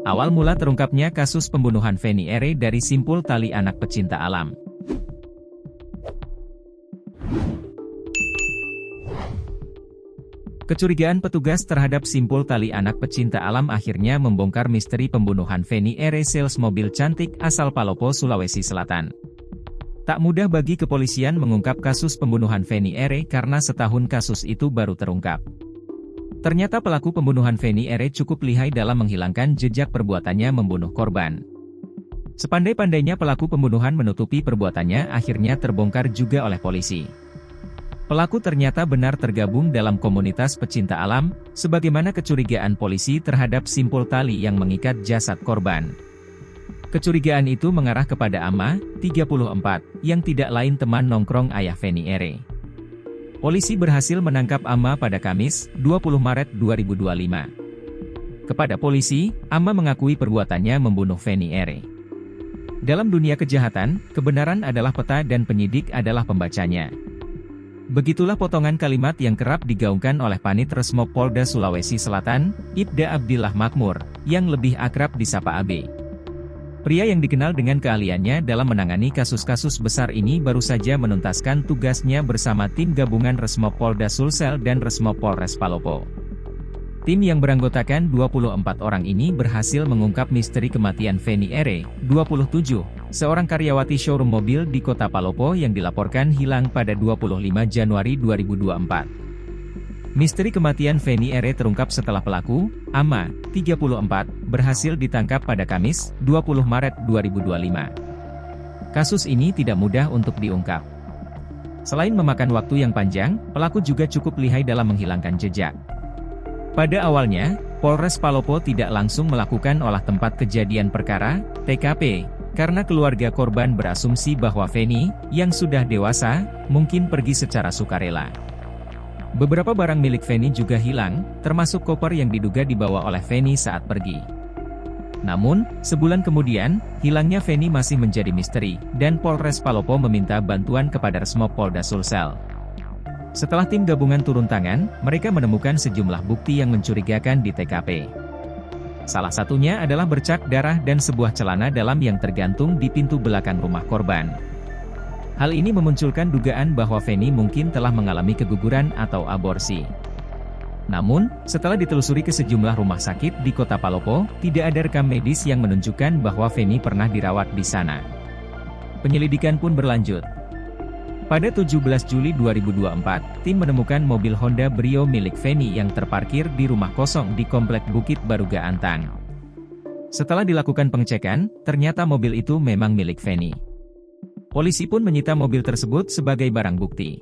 Awal mula terungkapnya kasus pembunuhan Feni R. dari simpul tali anak pecinta alam. Kecurigaan petugas terhadap simpul tali anak pecinta alam akhirnya membongkar misteri pembunuhan Feni R. sales mobil cantik asal Palopo, Sulawesi Selatan. Tak mudah bagi kepolisian mengungkap kasus pembunuhan Feni R. karena setahun kasus itu baru terungkap. Ternyata pelaku pembunuhan Feni R. cukup lihai dalam menghilangkan jejak perbuatannya membunuh korban. Sepandai-pandainya pelaku pembunuhan menutupi perbuatannya akhirnya terbongkar juga oleh polisi. Pelaku ternyata benar tergabung dalam komunitas pecinta alam, sebagaimana kecurigaan polisi terhadap simpul tali yang mengikat jasad korban. Kecurigaan itu mengarah kepada Ama, 34, yang tidak lain teman nongkrong ayah Feni R. Polisi berhasil menangkap Ama pada Kamis, 20 Maret 2025. Kepada polisi, Ama mengakui perbuatannya membunuh Feni R. Dalam dunia kejahatan, kebenaran adalah peta dan penyidik adalah pembacanya. Begitulah potongan kalimat yang kerap digaungkan oleh Panit Resmob Polda Sulawesi Selatan, Ibda Abdillah Makmur, yang lebih akrab disapa AB. Pria yang dikenal dengan keahliannya dalam menangani kasus-kasus besar ini baru saja menuntaskan tugasnya bersama tim gabungan Resmob Polda Sulsel dan Resmob Polres Palopo. Tim yang beranggotakan 24 orang ini berhasil mengungkap misteri kematian Feni R. 27, seorang karyawati showroom mobil di kota Palopo yang dilaporkan hilang pada 25 Januari 2024. Misteri kematian Feni R. terungkap setelah pelaku, Ama, 34, berhasil ditangkap pada Kamis, 20 Maret 2025. Kasus ini tidak mudah untuk diungkap. Selain memakan waktu yang panjang, pelaku juga cukup lihai dalam menghilangkan jejak. Pada awalnya, Polres Palopo tidak langsung melakukan olah tempat kejadian perkara, TKP, karena keluarga korban berasumsi bahwa Feni, yang sudah dewasa, mungkin pergi secara sukarela. Beberapa barang milik Feni juga hilang, termasuk koper yang diduga dibawa oleh Feni saat pergi. Namun, sebulan kemudian, hilangnya Feni masih menjadi misteri, dan Polres Palopo meminta bantuan kepada Resmob Polda Sulsel. Setelah tim gabungan turun tangan, mereka menemukan sejumlah bukti yang mencurigakan di TKP. Salah satunya adalah bercak darah dan sebuah celana dalam yang tergantung di pintu belakang rumah korban. Hal ini memunculkan dugaan bahwa Feni mungkin telah mengalami keguguran atau aborsi. Namun, setelah ditelusuri ke sejumlah rumah sakit di kota Palopo, tidak ada rekam medis yang menunjukkan bahwa Feni pernah dirawat di sana. Penyelidikan pun berlanjut. Pada 17 Juli 2024, tim menemukan mobil Honda Brio milik Feni yang terparkir di rumah kosong di Komplek Bukit Baruga Antang. Setelah dilakukan pengecekan, ternyata mobil itu memang milik Feni. Polisi pun menyita mobil tersebut sebagai barang bukti.